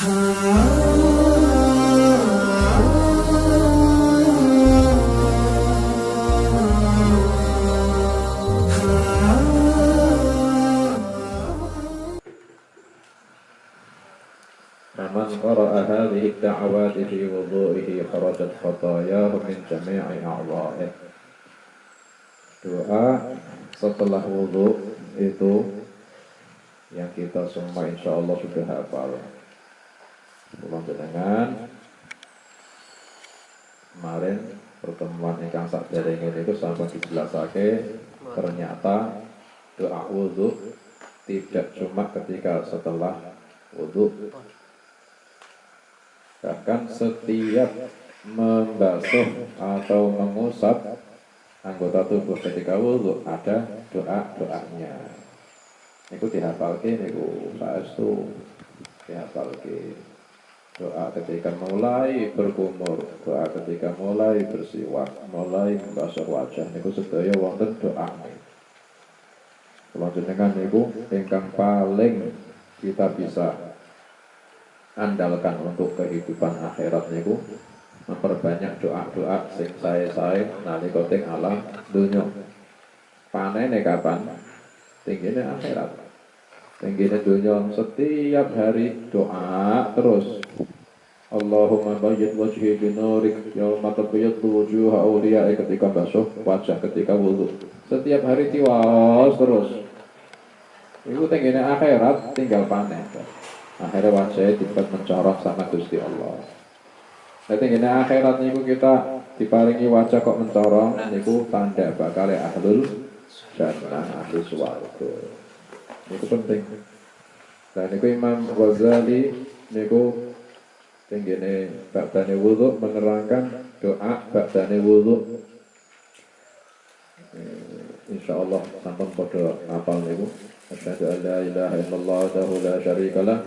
فمن قرأ هذه الدعوات في وضوئه خرجت خطاياه من جميع أعضائه. Doa setelah wudhu itu yang kita semua insya Allah sudah hafal. Dengan kemarin pertemuan ingkang sakderenge itu sampun dijelasake, ternyata doa wudhu tidak cuma ketika setelah wudhu, bahkan setiap membasuh atau mengusap anggota tubuh ketika wudhu ada doa-doanya. Niku dihafalke niku saestu dihafalke. Doa ketika mulai berkumur, doa ketika mulai bersiwak, mulai membasuh wajah niku sedaya wonten doane. Kula jenengan niku ingkang paling kita bisa andalkan untuk kehidupan akhirat niku memperbanyak doa-doa sing sae-sae nalika teng alam donya. Panene kapan? Tinggine akhirat. Tinggine donya setiap hari doa terus. Allahumma bayyid wajhi binurik yauma tabyaddu wujuha awliya'i, ketika basuh wajah ketika wudu. Setiap hari tiwas terus. Iku tinggine akhirat tinggal panen. Akhirnya wajahnya dapat mencorong sama Gusti Allah. Jadi ini akhirat niku kita diparingi wajah kok mencorong, niku tanda bakal ahlul jannah, ahli swarga. Niku penting. Dan niku Imam Ghazali niku tenggene ba'dane wudu menerangkan doa ba'dane wudu. Insyaallah sampun padha hafal niku. Asyhadu an la ilaha illallah wahdahu la syarika lah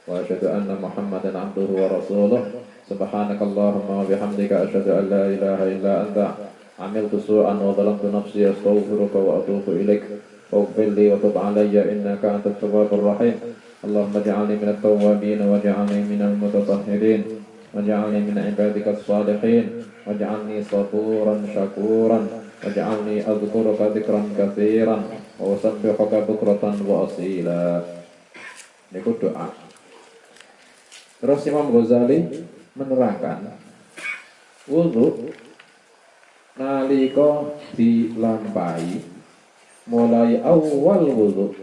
wa asyhadu anna Muhammadan abduhu wa rasuluh. Subhanakallahumma wa bihamdika asyhadu an la ilaha illa anta amiltu su'an wa dhalamtu nafsi astaghfiruka wa atubu ilaik. Waghfir li wa tub alayya innaka antat tawwabur rahim. Allahumma ij'alni minat tawwabin waj'alni minal mutatahhirin waj'alni min ibadikas salihin waj'alni saburan syakuran waj'alni adhkuruka dzikran katsiran wa usabbihuka bukratan wa asila. Niku doa. Terus Imam Ghazali menerangkan wudu nalika dilampahi mulai awal wudu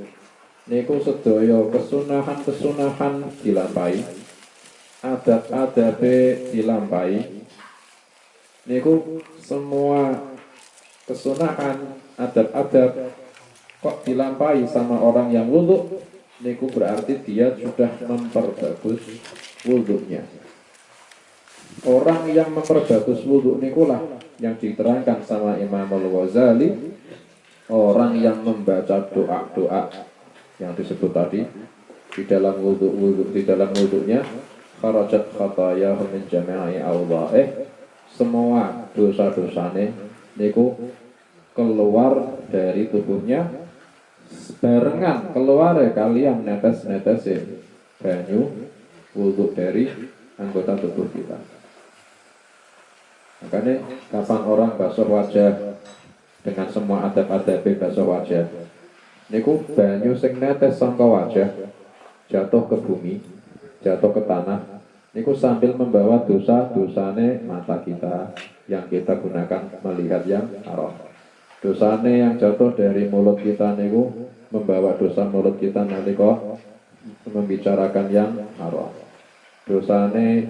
niku sedaya kesunahan-kesunahan dilampahi, adat-adabe dilampahi. Niku semua kesunahan, adat-adat kok dilampahi sama orang yang wudu, niku berarti dia sudah memperbagus wudunya. Orang yang memperbagus wudu nikulah yang diterangkan sama Imam Al-Ghazali, orang yang membaca doa-doa yang disebut tadi di dalam wudunya, kharajat khatayahu min jami'i awdha'ih, semua dosa-dosane niku keluar dari tubuhnya barengan keluar kalian netes-netesin banyu wudu dari anggota tubuh kita. Makanya kapan orang basuh wajah dengan semua adab-adab basuh wajah niku banyu sing netes saka wajah jatuh ke bumi, jatuh ke tanah, niku sambil membawa dosa-dosane mata kita yang kita gunakan melihat yang haram. Dosane yang jatuh dari mulut kita niku membawa dosa mulut kita nalika membicarakan yang haram. Dosane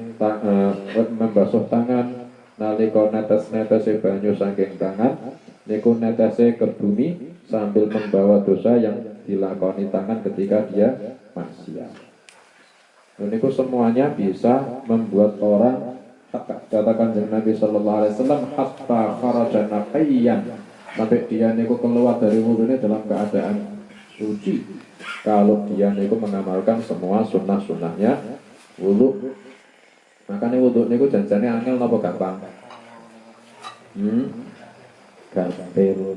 membasuh tangan nalika netes-netese banyu saking tangan niku netese ke bumi sambil membawa dosa yang dilakoni tangan ketika dia maksiat. Niku semuanya bisa membuat orang, katakan Nabi sallallahu alaihi wasallam, hatta kharaja naqiyan, sampai dia niku keluar dari wudunya dalam keadaan suci kalau dia niku mengamalkan semua sunnah-sunnahnya wudu. Makanya wudu niku janjane angel napa gampang? Gampil.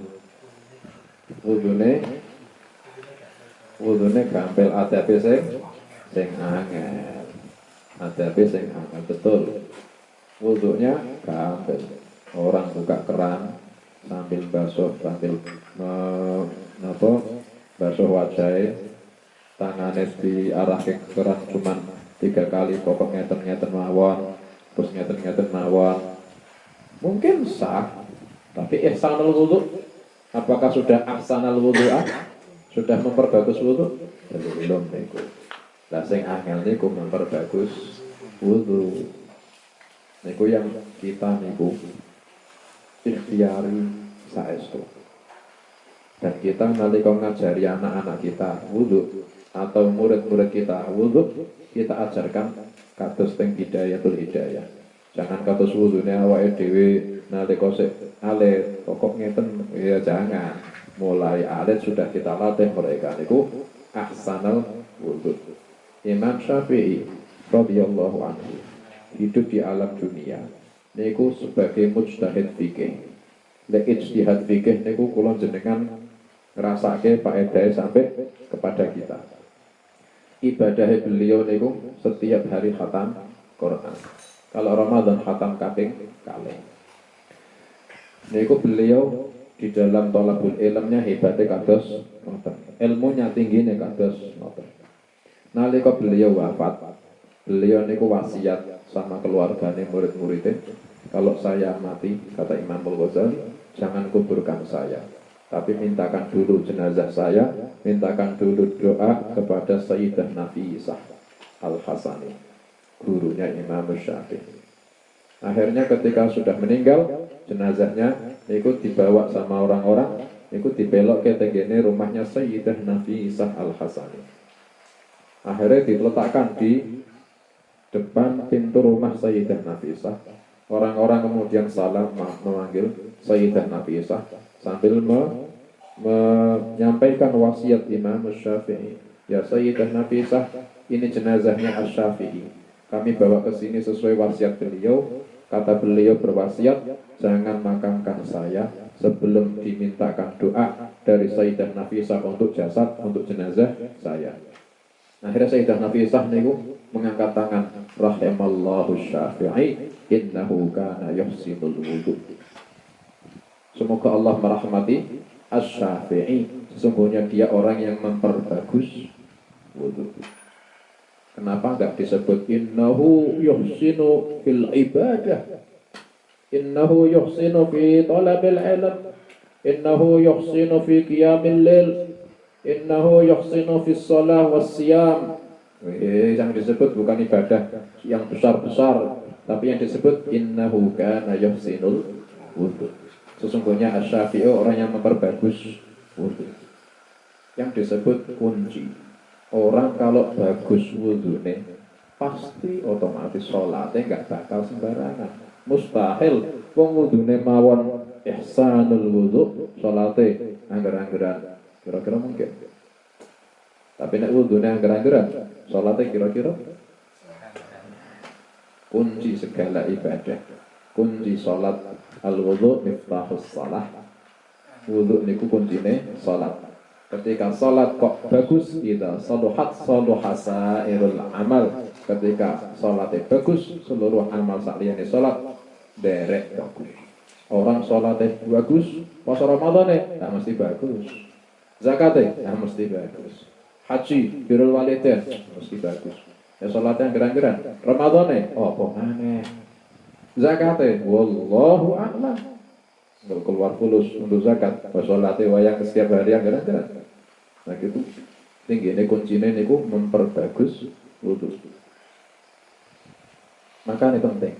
Wudune gampil adabe sing angel. Ada sing angel betul. Wudhunya gampang. Orang buka keran sambil basuh, sambil basuh wajahnya, tangannya diarah ke keran cuman 3 kali, pokok ngeten-ngeten mawon, terus ngeten-ngeten mawon. Mungkin sah, tapi ihsanul wudhu, apakah sudah ahsanal wudhu'ah? Sudah memperbagus wudhu? Belum niku. Lah sing angel niku memperbagus wudhu. Niku yang kita niku ikhtiari saestu. Dan kita nalika ngajari anak-anak kita wudhu atau murid-murid kita wudhu, kita ajarkan kados teng hidayatul hidayah. Jangan kados wudhune awake dhewe nalika sik alit, pokok ngeten ya jangan. Mulai alit sudah kita latih mereka niku ahsanal wudhu. Imam Syafi'i radhiyallahu anhu hidup di alam dunia niku sebagai mujtahid fikih. Lek ijtihad fikih niku kula jenengan ngrasake faedahe sampai kepada kita. Ibadah beliau niku setiap hari khatam Quran. Kalau Ramadan khatam kaping kalih. Niku beliau di dalam thalabul ilmnya hebatnya kados ngoten. Ilmunya tingginya kados ngoten. Nalika beliau wafat, beliau niku wasiat sama keluarganya murid-muridnya, kalau saya mati, kata Imam Al-Ghazali, jangan kuburkan saya, tapi mintakan dulu jenazah saya, mintakan dulu doa kepada Sayyidah Nafisah Al-Hasani, gurunya Imam Syafi'i. Akhirnya ketika sudah meninggal, jenazahnya ikut dibawa sama orang-orang, ikut dibelok ke tenggene rumahnya Sayyidah Nafisah Al-Hasani. Akhirnya diletakkan di depan pintu rumah Sayyidah Nafisah. Orang-orang kemudian salam memanggil Sayyidah Nafisah sambil menyampaikan wasiat Imam Syafi'i. Ya Sayyidah Nafisah, ini jenazahnya Asy-Syafi'i. Kami bawa ke sini sesuai wasiat beliau. Kata beliau berwasiat, jangan makamkan saya sebelum dimintakan doa dari Sayyidah Nafisah untuk jasad, untuk jenazah saya. Akhirnya Sayyidah Nafisah niku mengangkat tangan, rahimallahu Syafi'i innahu kana yuhsinul wudhu. Semoga Allah merahmati Asy-Syafi'i, sesungguhnya dia orang yang memperbagus wudhu. Kenapa enggak disebut innahu yuhsinu fil ibadah, innahu yuhsinu fi talabil ilm, innahu yuhsinu fi qiyamil lail, innahu yuhsinu fis shalah was siyam. Yang disebut bukan ibadah yang besar-besar, tapi yang disebut innahu kana yuhsinul wudhu. Sesungguhnya Asy-Syafi'i orang yang memperbagus wudhu. Yang disebut kunci. Orang kalau bagus wudhunya pasti otomatis sholatnya nggak bakal sembarangan. Mustahil wong wudhunya mawon ihsanul wudhu, sholatnya angger-anggeran. Kira-kira mungkin. Tapi nek wudhunya angger-anggeran, sholatnya kira-kira. Kunci segala ibadah, kunci sholat al-wudhu miftahus sholat. Wudhu niku kuncine sholat. Ketika sholat kok bagus, kita saluhat saluhasairul amal. Ketika sholatnya bagus, seluruh amal saliyane sholat derek bagus. Orang sholatnya bagus, puasa Ramadan tak mesti bagus. Zakatnya mesti bagus. Haji, birrul walidain mesti bagus. Ya sholatnya geran-geran. Ramadan apa maneh. Zakatnya wallahu a'lam. Kalau keluar fulus untuk zakat, sholatnya wayang setiap hari yang geran-geran. Nah gitu. Tinggi ini kuncinya niku memperbagus wudhu. Maka ini penting.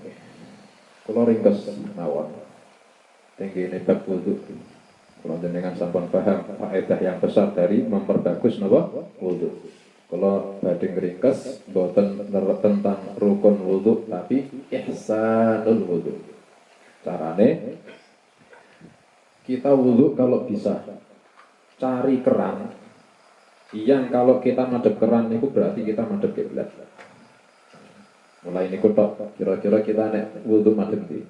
Kalau ringkes mawon. Tinggi ini bab wudhu. Kalau jenengan sampun paham faedah yang besar dari memperbagus napa wudhu. Kalau badhe ringkes boten tentang rukun wudhu tapi ihsanul wudhu. Carane kita wudhu kalau bisa cari keran yang kalau kita madhep keran itu berarti kita madhep kiblat. Mulai niku tok kira-kira kita nek wudhu madhep ndi.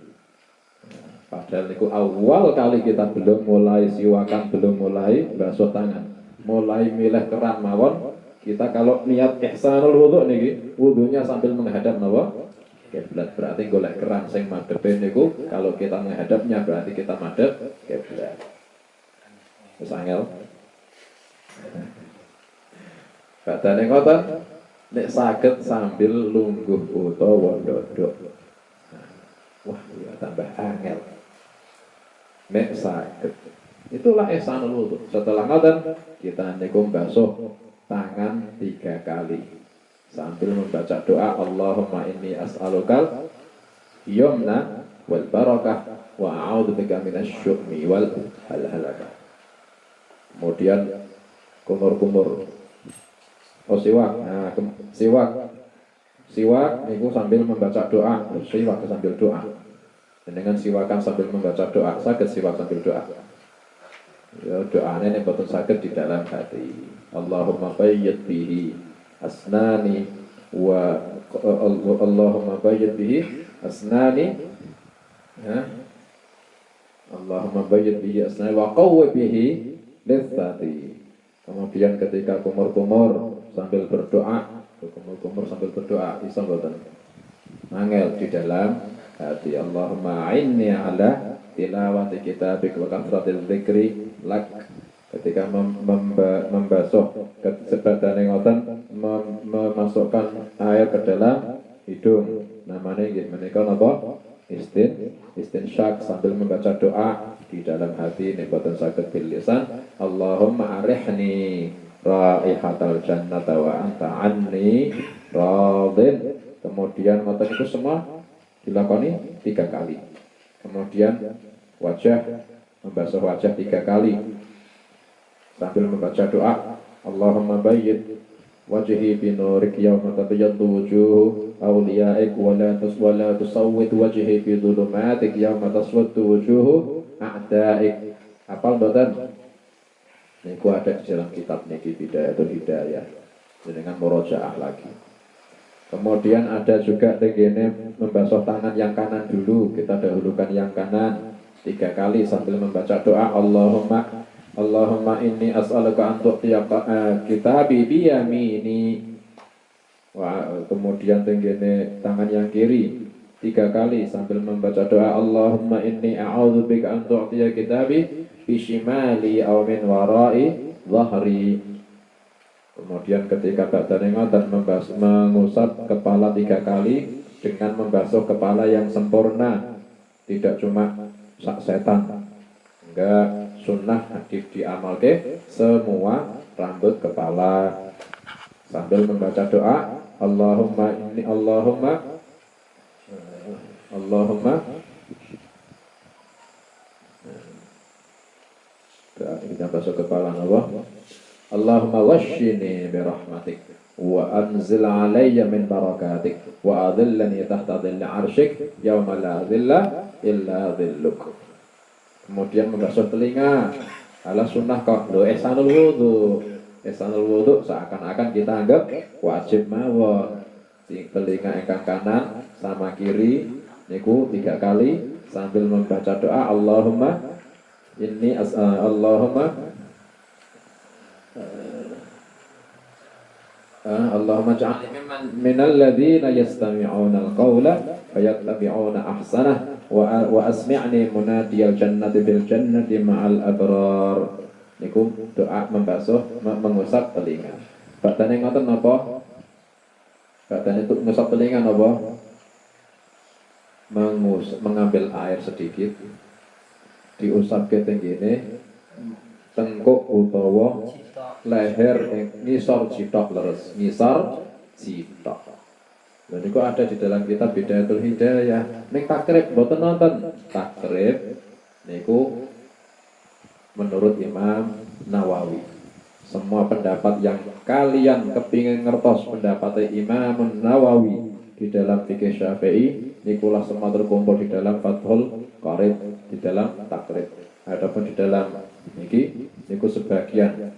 Padahal niku awal kali kita belum mulai siwakan, belum mulai basuh tangan, mulai milih keran mawon, Kita kalau niat ihsanul wudu niki, wudunya sambil menghadap napa? Kiblat. Berarti golek keran sing madhepe niku kalau kita menghadapnya berarti kita madhep kiblat. Wis angel. Badane ngoten nek saged sambil lungguh utawa ndodok. Wah, ya tambah angel. Nek saged. Itulah ihsanul wudu. Setelah ngoten kita niku basuh tangan 3 kali sambil membaca doa Allahumma inni as'alukal yumna wal barakah wa a'udzubika minasy syu'mi wal halakah. Kemudian kumur-kumur siwak. Nah, siwak niku sambil membaca doa, siwak sambil doa. Dengan siwakan sambil membaca doa, saged siwak sambil doa. Ya doane nek boten saged di dalam hati. Allahumma bayyid bihi asnani wa Allahumma bayyid bihi asnani ya. Allahumma bayyid bihi asnani wa qawwi bihi litsati. Kemudian ketika kumur-kumur sambil berdoa, bisa mboten? Angel di dalam hati. Allahumma a'inni ala tilawati kitabik wa kathratil dzikri lak. Ketika membasuh sebadane ngoten memasukkan air ke dalam hidung, namanya nggih menika napa? Istinsyak sambil membaca doa di dalam hati nek boten saged bil lisan. Allahumma arihni raihatal jannata wa anta anni radin. Kemudian ngoten itu semua dilakoni 3 kali. Kemudian wajah, membasuh wajah 3 kali sambil membaca doa Allahumma bayyid wajhi bi nurik yawma tabyaddu wujuh awliyaik wa la tusawwid wajhi bi dhulumatik yawma taswaddu wujuh a'daik. Apal mboten? Niku ada di dalam kitab niki Bidayatul Hidayah dengan murojaah lagi. Kemudian ada juga tegene membasuh tangan yang kanan dulu, kita dahulukan yang kanan 3 kali sambil membaca doa Allahumma inni as'aluka an tu'tiya kitabi bi yamini. Kemudian tenggene tangan yang kiri 3 kali sambil membaca doa Allahumma inni a'udzubika an tu'tiya kitabi bi shimali aw min wara'i dhahri. Kemudian ketika badane ngoten mengusap kepala 3 kali dengan membasuh kepala yang sempurna, tidak cuma sak setan. Enggak, sunnah hadis diamalke semua rambut kepala sambil membaca doa Allahumma kita basuh kepala Allah Allahumma washini birahmatik wa anzil alayya min barakatik wa adhillani tahta dhilli arshik yawma la dhilla illa dhilluk. Kemudian membasuh telinga ala sunnah kok lo ihsanul wudu seakan-akan kita anggap wajib mawon. Telinga ingkang kanan sama kiri niku 3 kali sambil membaca doa Allahumma inni Allahumma ja'alni minal ladzina yastami'una al-qawla fayattabi'una ahsanah wa asmi'ni munadiyal jannati bil jannati ma'al abrar. Niku doa membasuh mengusap telinga. Badane ngoten napa? Badane itu ngusap telinga napa? Mengambil air sedikit diusap ke tenggene tengkuk utawa leher ngisor jitok leres, ngisor jitok. Dan itu ada di dalam kitab Bidayatul Hidayah. Ning takrib mboten nonton. Takrib niku menurut Imam Nawawi. Semua pendapat yang kalian kepingin ngertos pendapat Imam Nawawi di dalam fikih Syafi'i nikulah semua terkumpul di dalam Fathul Qarib, di dalam takrib. Adapun di dalam niki niku sebagian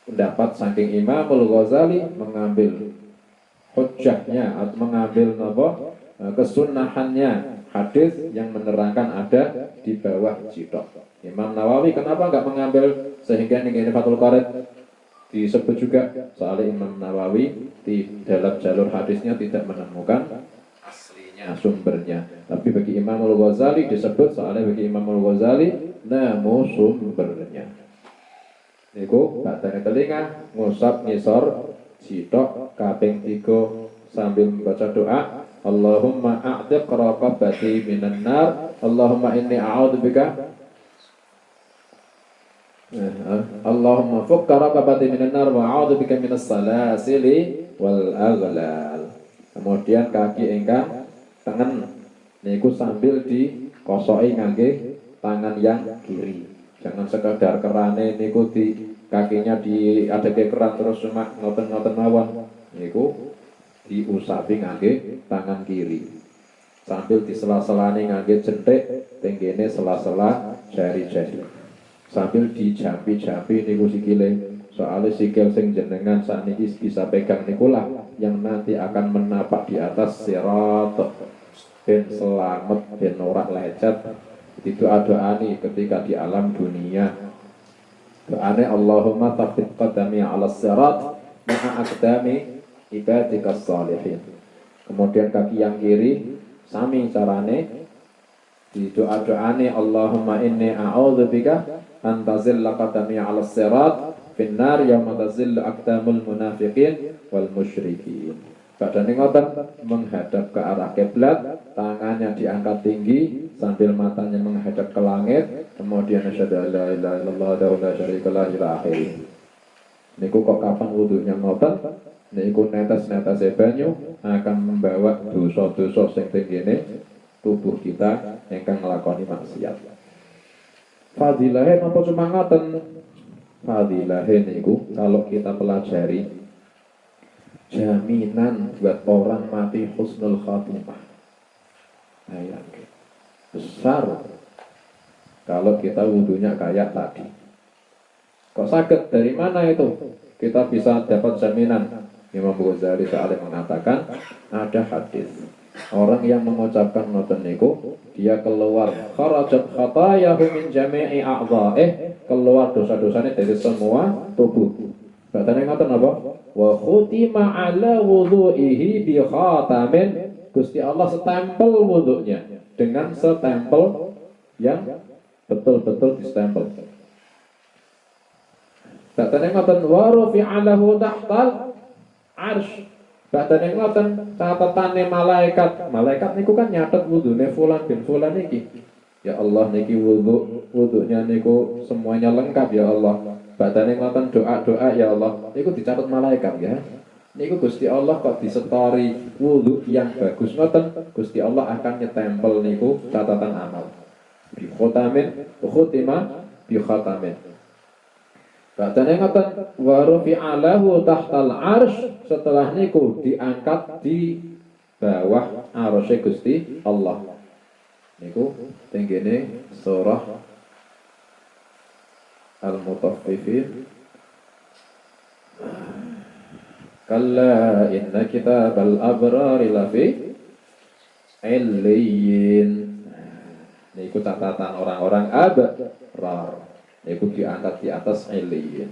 pendapat saking Imamul Ghazali mengambil hujjahnya atau mengambil kesunahannya hadis yang menerangkan ada di bawah jitok. Imam Nawawi kenapa enggak mengambil sehingga ini Fathul Qarib Disebut juga soal Imam Nawawi di dalam jalur hadisnya tidak menemukan aslinya, sumbernya. Tapi bagi Imam Al-Ghazali disebut soalnya bagi Imam Al-Ghazali nemu sumbernya. Niku batane telinga ngusap ngisor sitok kaping 3 sambil membaca doa Allahumma a'tiq raqabati minan nar Allahumma inni a'udzubika Allahumma fukka raqabati minan nar wa a'udzubika minas salasili wal aghlal. Kemudian kaki ingkang tengen niku sambil dikosoki ngangge tangan yang kiri. Jangan sekedar kerane niku di kakinya diadeke keran terus cuma ngoten-ngoten mawon. Niku diusapi ngangge tangan kiri. Sambil disela-selani ngangge jentik tenggene sela-sela jari-jari. Sambil dijampi-jampi niku sikile. Soalnya sikil sing jenengan sakniki bisa pegang nikulah yang nanti akan menapak di atas sirat ben selamat ben ora lecet. Itu doa-doani ketika di alam dunia. Doane Allahumma thabbit qadami 'ala sirat ma'a aqdami ibadikas shalihin. Kemudian kaki yang kiri sami carane di doa-doane Allahumma inni a'udzubika an tazilla qadami 'ala sirat finnar yauma tazillu aqdamul munafiqin wal musyrikin. Badannya ngoten menghadap ke arah kiblat, tangannya diangkat tinggi sambil matanya menghadap ke langit, kemudian asyhadu alla ilaha illallah wa la syarika lah ila akhirih. Niku kok kapan wudunya ngoten? Niku netes-netes banyu akan membawa dosa-dosa sing tenggene tubuh kita ingkang nglakoni maksiat. Fadilahe napa cuma ngoten? Fadilahe niku kalau kita pelajari jaminan buat orang mati husnul khatimah. Bayangkan besar kalau kita wudunya kayak tadi. Kok sakit? Dari mana itu? Kita bisa dapat jaminan. Imam Ghazali soalnya mengatakan ada hadis orang yang mengucapkan ngoten niku dia keluar kharajat khatayahu min jami'i a'dha'ih, keluar dosa-dosanya dari semua tubuh. Batane ngoten apa? Wa khutima ala wudhu'ihi bi khatamin. Gusti Allah stempel wudhunya dengan stempel yang betul-betul distempel. Batane ngoten wa rufi'a lahu tahtal arsy. Batane ngoten catatane malaikat. Malaikat niku kan nyatet wudhune fulan bin fulan niki. Ya Allah niki wudhunya niku semuanya lengkap ya Allah. Badane ngoten doa-doa ya Allah niku dicatat malaikat ya. Niku Gusti Allah kok disetori wudu yang bagus ngoten, Gusti Allah akan nyetempel niku catatan amal. Bi khotamin khutima bi khotamin. Badane ngoten wa rufi'alahu tahtal arsy, setelah niku diangkat di bawah arsy Gusti Allah. Niku tenggene surah Al-Mutaffifin. Kalla inna kitabal abrari lafi illiyin. Niku catatan orang-orang abrar. Niku diangkat di atas illiyin.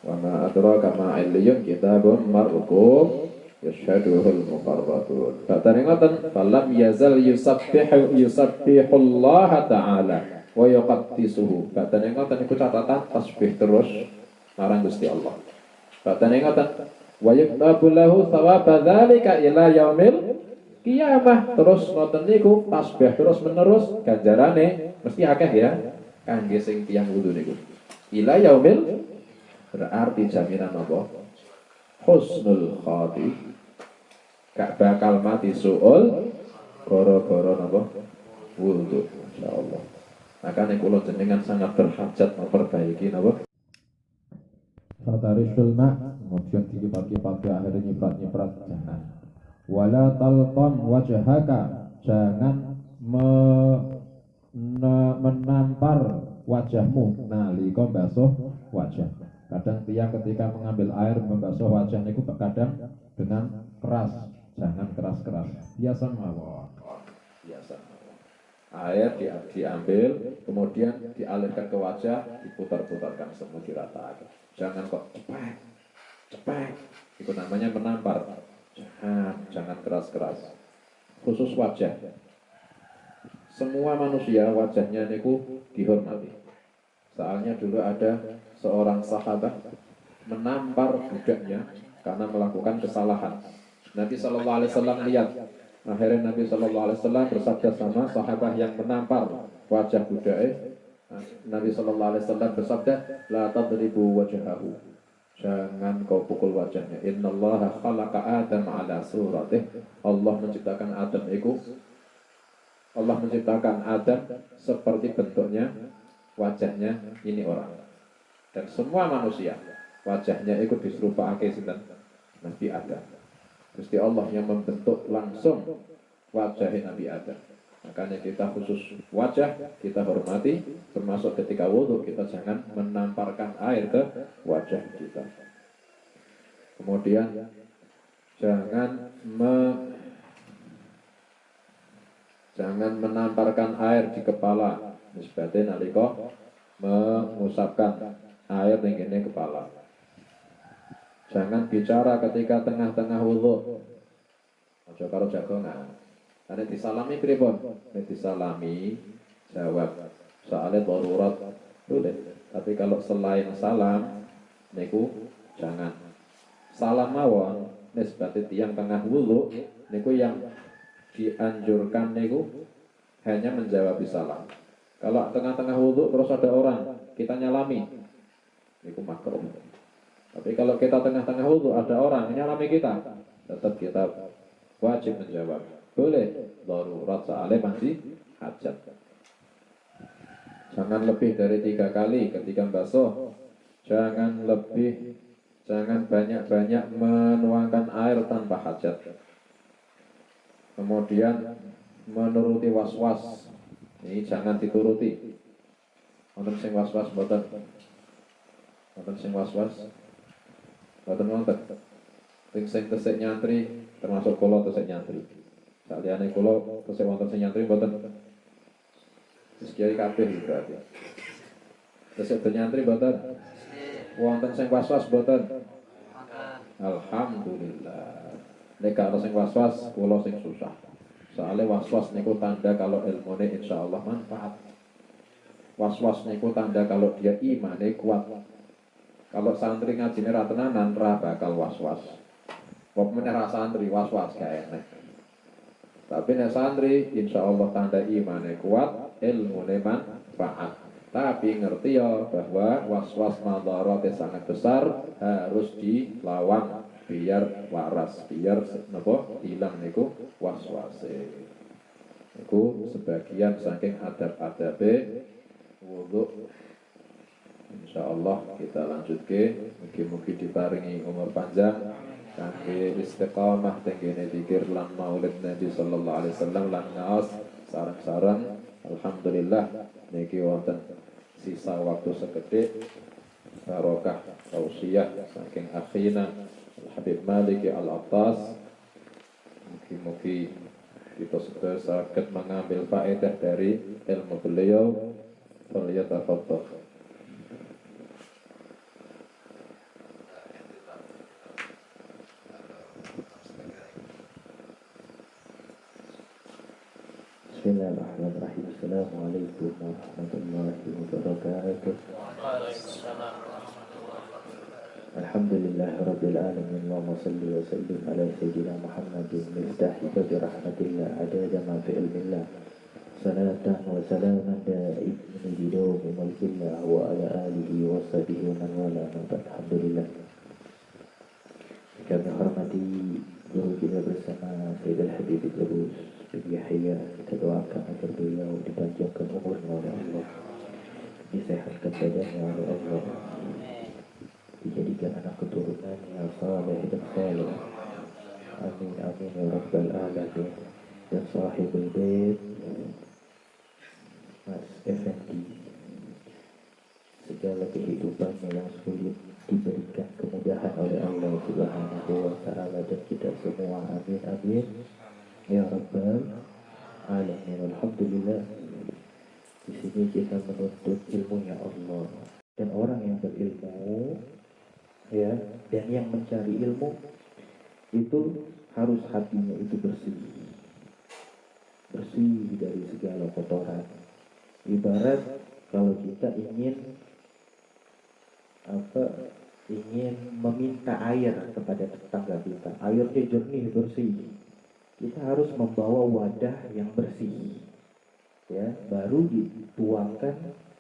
Wa ma adraka ma illiyun kitabun marqum yashhaduhul muqarrabun. Katane ngoten, falam yazal yusabbihu Allah taala wa yuqaddisuhu. Batane ngoten niku catatan tasbih terus marang Gusti Allah. Batane ngoten wa yuktabu lahu thawaba dzalika ila yaumil qiyamah. Terus ngoten niku tasbih terus menerus ganjarane mesti akeh ya kangge sing tiyang wudu niku. Ila yaumil berarti jaminan apa? Husnul khatimah. Gak bakal mati suul goro-goro napa? Wudu insyaallah. Makanya kula jenengan sangat berhajat memperbaiki napa? Fatarisul ma, kemudian dikipat-kipat akhirnya nyiprat-nyiprat jangan. Wala talqam wajhaka, jangan menampar wajahmu nalika basuh wajah. Kadang tiang ketika mengambil air membasuh wajah niku kadang dengan keras, jangan keras-keras. Biasa mawon. Biasa mawon. Air diambil, kemudian dialirkan ke wajah, diputar-putarkan semua, diratakan. Jangan kok cepet, cepet. Itu namanya menampar. Jangan keras-keras. Khusus wajah. Semua manusia wajahnya niku dihormati. Soalnya dulu ada seorang sahabat menampar budaknya karena melakukan kesalahan. Nabi Shallallahu Alaihi Wasallam lihat. Akhirnya Nabi Shallallahu Alaihi Wasallam bersabda sama sahabat yang menampar wajah budaknya. Nabi Shallallahu Alaihi Wasallam bersabda, la tadribu wajhahu. Jangan kau pukul wajahnya. Innallaha khalaqa Adam ala suratih. Allah menciptakan Adam seperti bentuknya, wajahnya ini orang. Dan semua manusia wajahnya ikut diserupake sinten Nabi Adam. Gusti Allah yang membentuk langsung wajah Nabi Adam. Makanya kita khusus wajah kita hormati, termasuk ketika wudhu kita jangan menamparkan air ke wajah kita. Kemudian jangan menamparkan air di kepala. Nisbatnya nalika mengusapkan air ning kepala. Jangan bicara ketika tengah-tengah wudhu. Aja karo jagongan. Nek disalami pripun? Nek disalami jawab. Soalnya darurat boleh. Tapi kalau selain salam niku jangan. Salam mawon nisbate tiyang tengah wudhu niku yang dianjurkan niku hanya menjawab salam. Kalau tengah-tengah wudhu terus ada orang kita nyalami niku makruh. Tapi kalau kita tengah-tengah wudhu ada orang nyalami kita, tetap kita wajib menjawab. Boleh, darurat soalnya masih hajat. Jangan lebih dari 3 kali ketika basuh. Jangan banyak-banyak menuangkan air tanpa hajat. Kemudian menuruti was-was. Ini jangan dituruti. Wonten sing was-was mboten? Wonten sing was-was? Wonten. Sing tesik nyantri termasuk kula tesik nyantri. Saliyane kula tesik wonten sing nyantri mboten. Wis kiai kabeh berarti. Tesik nyantri mboten. Wonten sing was-was mboten. Alhamdulillah. Nek ana sing was-was kula sing susah. Soalnya was-was niku tanda kalau ilmune insyaallah manfaat. Was-was niku tanda kalau dia imane kuat. Kalau santri ngajine ra tenanan ra bakal was-was. Wong meneh santri was-was gak enak. Tapi nek santri insyaallah tanda imane kuat, ilmune manfaat. Tapi ngerti ya bahwa was-was madharatnya sangat besar, harus dilawan biar waras, biar napa hilang niku was-wase. Niku sebagian saking adab-adabe wudu. Insyaallah kita lanjutke, mugi-mugi diparingi umur panjang kangge istiqamah tenggene zikir lan maulid Nabi sallallahu alaihi wasallam lan ngaos sareng-sareng. Alhamdulillah niki wonten sisa waktu sekedhik barokah tausiah saking akhina Habib Malik Al-Attas. Mugi-mugi kita saged mengambil faedah dari ilmu beliau. Falyatafadhal. Bismillahirrahmanirrahim. Assalamualaikum warahmatullahi wabarakatuh. Alhamdulillahirabbil alamin. Allahumma shalli wa sallim ala sayyidina Muhammadin miftahi babi rahmatillah adada ma fi ilmillah. Salatan wa salaman da'iman bidawmi mulkillah wa ala alihi wa sahbihi wa man wala. Alhamdulillah. Kami hormati guru kita bersama Sayyidul Habib Idrus bin Yahya. Kita doakan agar beliau dipanjangkan umurnya oleh Allah, disehatkan badannya oleh Allah, dijadikan anak keturunan yang saleh dan saleh. Amin amin ya rabbal alamin. Dan sahibul bait Mas Effendi, segala kehidupannya yang sulit diberikan kemudahan oleh Allah Subhanahu wa ta'ala dan kita semua. Amin amin ya rabbal alamin. Alhamdulillah, di sini kita menuntut ilmunya Allah. Dan orang yang berilmu, ya, dan yang mencari ilmu itu harus hatinya itu bersih, bersih dari segala kotoran. Ibarat kalau kita ingin meminta air kepada tetangga kita, airnya jernih bersih, kita harus membawa wadah yang bersih, ya, baru dituangkan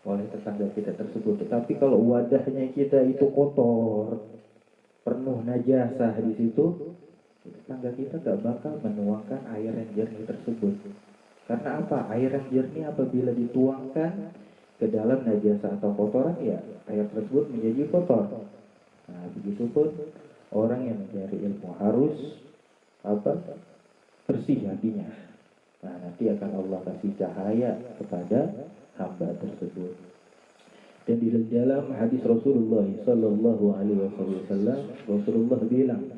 oleh tetangga kita tersebut. Tetapi kalau wadahnya kita itu kotor, penuh najasah di situ, tetangga kita gak bakal menuangkan air yang jernih tersebut. Karena apa? Air yang jernih apabila dituangkan ke dalam najasah atau kotoran, ya air tersebut menjadi kotor. Nah, begitupun orang yang mencari ilmu harus bersih hatinya. Nah, nanti akan Allah kasih cahaya kepada hamba tersebut. Dan di dalam hadis Rasulullah sallallahu alaihi wasallam, Rasulullah bilang,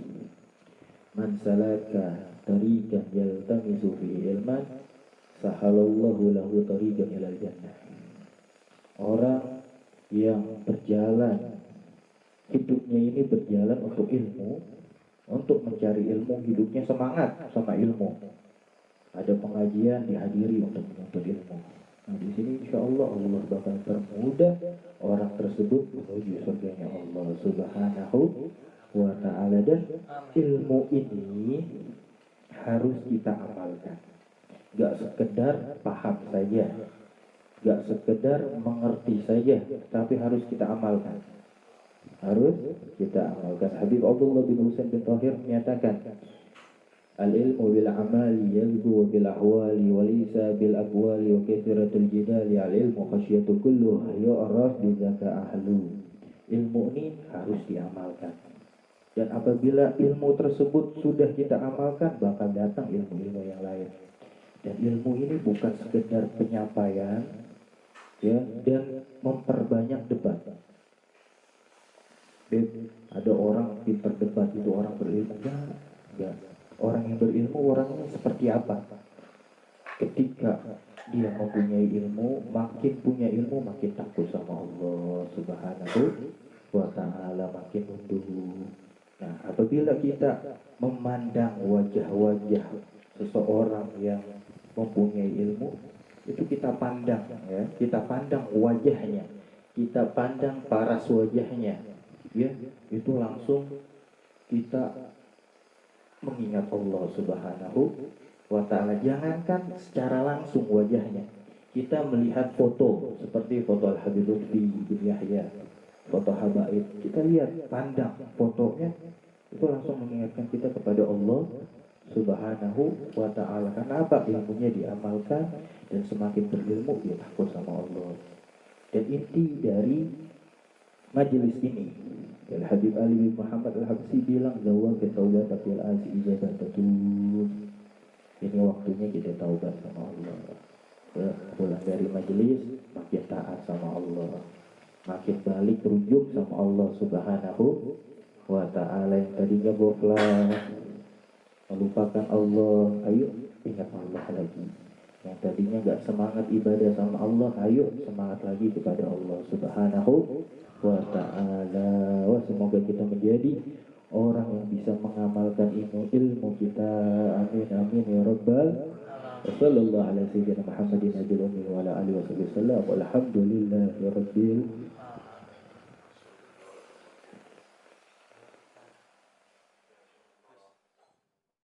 "Man salaka tariqan yaltamisu fihi ilman, sahalallahu lahu tariqan ilal jannah." Orang yang berjalan, hidupnya ini berjalan untuk ilmu, untuk mencari ilmu, hidupnya semangat sama ilmu. Ada pengajian dihadiri untuk menuntut ilmu. Nah, di sini insya Allah Allah bakal permudah orang tersebut menuju surganya Allah Subhanahu wa Ta'ala. Dan ilmu ini harus kita amalkan. Gak sekedar paham saja, gak sekedar mengerti saja, tapi harus kita amalkan. Harus kita amalkan. Habib Abdullah bin Husain bin Tahir menyatakan, al-ilmu bil amali yadhu bil ahwali walisa bil aqwali wa kathratul jidali. Al-ilmu khasyatu kullu yu'raf bidzaka ahlu. Ilmu ini harus diamalkan. Dan apabila ilmu tersebut sudah kita amalkan, bakal datang ilmu-ilmu yang lain. Dan ilmu ini bukan sekedar penyampaian, ya, dan memperbanyak debat. Ada orang pintar debat, itu orang berilmu. Ya. Orang yang berilmu orangnya seperti apa? Ketika dia mempunyai ilmu, makin punya ilmu, makin takut sama Allah Subhanahu wa Ta'ala, makin nunduk. Nah, apabila kita memandang wajah-wajah seseorang yang mempunyai ilmu, itu kita pandang, ya, kita pandang wajahnya, kita pandang paras wajahnya, ya, itu langsung kita mengingat Allah Subhanahu wa Ta'ala. Jangankan secara langsung wajahnya, kita melihat foto seperti foto Al-Habib Lutfi bin Yahya, foto habaib, kita lihat, pandang fotonya, itu langsung mengingatkan kita kepada Allah Subhanahu wa Ta'ala. Karena apa? Ilmunya diamalkan, dan semakin berilmu dia takut sama Allah. Dan inti dari majelis ini, Al-Habib Ali bin Muhammad Al-Habsi bilang, zawal ketaubat fil asi ijabatatun. Ini waktunya kita taubat sama Allah. Ya, pulang dari majelis makin taat sama Allah, makin balik rujuk sama Allah Subhanahu wa Ta'ala. Yang tadinya goflah, melupakan Allah, ayo ingat Allah lagi. Yang tadinya gak semangat ibadah sama Allah, ayo semangat lagi kepada Allah Subhanahu wa Ta'ala. Wah, semoga kita menjadi orang yang bisa mengamalkan ilmu kita. Amin amin ya rabbal. Wassallallahu ala sayyidina Muhammadin ajil ummi wa ala alihi wasallam. Walhamdulillahi rabbil